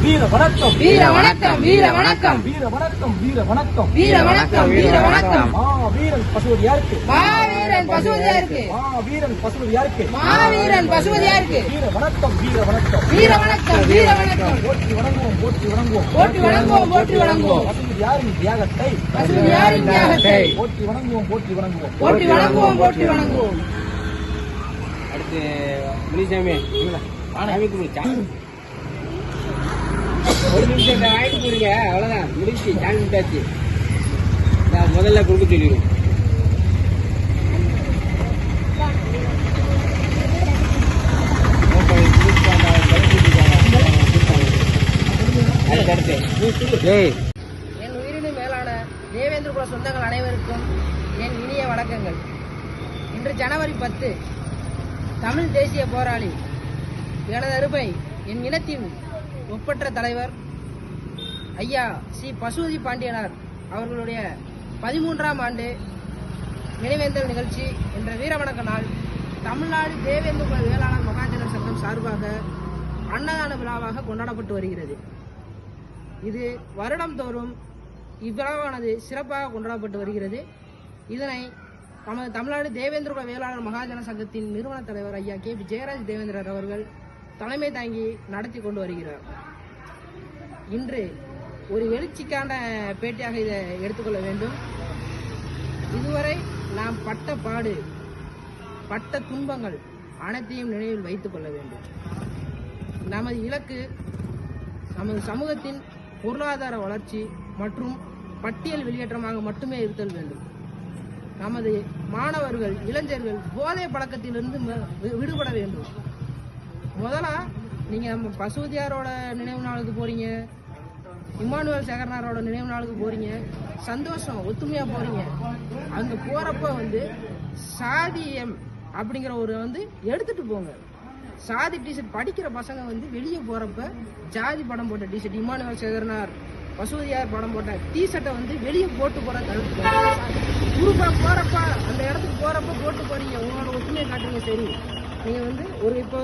வீர வணக்கம் வீர வணக்கம் வீர வணக்கம் வீர வணக்கம் வீர வணக்கம் வீர வணக்கம் வீர வணக்கம் வீரன் பசுபதியாருக்கு மாவீரன் பசுபதியாருக்கு வீரன் பசுபதியாருக்கு மாவீரன் பசுபதியாருக்கு வீர வணக்கம் வீர வணக்கம் வீர வணக்கம் வீர வணக்கம் போற்றி வணங்குவோம் போற்றி வணங்குவோம் போற்றி வணங்குவோம் போற்றி வணங்குவோம் பசுபதியாரின் தியாகத்தை பசுபதியாரின் தியாகத்தை போற்றி வணங்குவோம் போற்றி வணங்குவோம் போற்றி வணங்குவோம் போற்றி வணங்குவோம். அடுத்து முனிசாமி ஒரு நிமிஷம் வாங்கிட்டு போறீங்க, அவ்வளவுதான் முடிச்சு சாமி விட்டாச்சு. முதல்ல கொடுக்க சொல்லிடுவோம். என் உயிரினும் மேலான தேவேந்திர குல சொந்தங்கள் அனைவருக்கும் என் இனிய வணக்கங்கள். இன்று ஜனவரி 10 தமிழ் தேசிய போராளி எனது அருமை என் இனத்தின் ஒப்பற்ற தலைவர் ஐயா சி பசுபதி பாண்டியனார் அவர்களுடைய 13ஆம் ஆண்டு நினைவேந்தல் நிகழ்ச்சி என்ற வீரவணக்க நாள் தமிழ்நாடு தேவேந்திர குல வேளாளர் மகாஜன சங்கம் சார்பாக அன்னதான விழாவாக கொண்டாடப்பட்டு வருகிறது. இது வருடம்தோறும் இவ்விழாவானது சிறப்பாக கொண்டாடப்பட்டு வருகிறது. இதனை நமது தமிழ்நாடு தேவேந்திர குல வேளாளர் மகாஜன சங்கத்தின் நிறுவன தலைவர் ஐயா கே பி ஜெயராஜ் தேவேந்திரர் அவர்கள் தலைமை தாங்கி நடத்தி கொண்டு வருகிறார். இன்று ஒரு எழுச்சிக்கான பேட்டியாக இதை எடுத்துக்கொள்ள வேண்டும். இதுவரை நாம் பட்ட பாடு பட்ட துன்பங்கள் அனைத்தையும் நினைவில் வைத்துக் கொள்ள வேண்டும். நமது இலக்கு நமது சமூகத்தின் பொருளாதார வளர்ச்சி மற்றும் பட்டியல் வெளியேற்றமாக மட்டுமே இருத்தல் வேண்டும். நமது மாணவர்கள் இளைஞர்கள் போதை பழக்கத்திலிருந்து விடுபட வேண்டும். முதலா நீங்க நம்ம பசுபதியாரோட நினைவு நாளுக்கு போறீங்க, இம்மானுவேல் சேகரனாரோட நினைவு நாளுக்கு போறீங்க, சந்தோஷம் ஒத்துமையா போறீங்க. அங்க போறப்ப சாதியம் அப்படிங்கிற ஒரு எடுத்துட்டு போங்க. சாதி டிஷர்ட் படிக்கிற பசங்க வெளியே போறப்ப ஜாதி படம் போட்ட டிஷர்ட், இம்மானுவேல் சேகரனார் பசுபதியார் படம் போட்ட டிஷர்ட்டை வெளியே போட்டு போற தடுத்து குரூப்பா போறப்ப அந்த இடத்துக்கு போறப்ப போட்டு போறீங்க. உங்களோட ஒற்றுமையை காட்டுங்க. சரி, நீங்க ஒரு இப்போ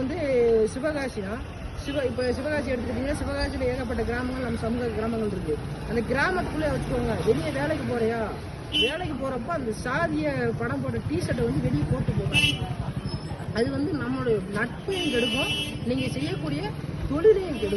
சிவகாசினா இப்போ சிவகாசி எடுத்துக்கிட்டீங்கன்னா சிவகாசியில் ஏகப்பட்ட கிராமங்கள் நம்ம சமூக கிராமங்கள் இருக்கு. அந்த கிராமத்துக்குள்ளே வச்சுக்கோங்க. வெளியே வேலைக்கு போறியா, வேலைக்கு போறப்ப அந்த சாதிய படம் போட்ட டிஷர்ட்டை வெளியே போட்டு போங்க. அது நம்மளோட நட்பையும் கெடுக்கும், நீங்க செய்யக்கூடிய தொழிலையும் கெடுக்கும்.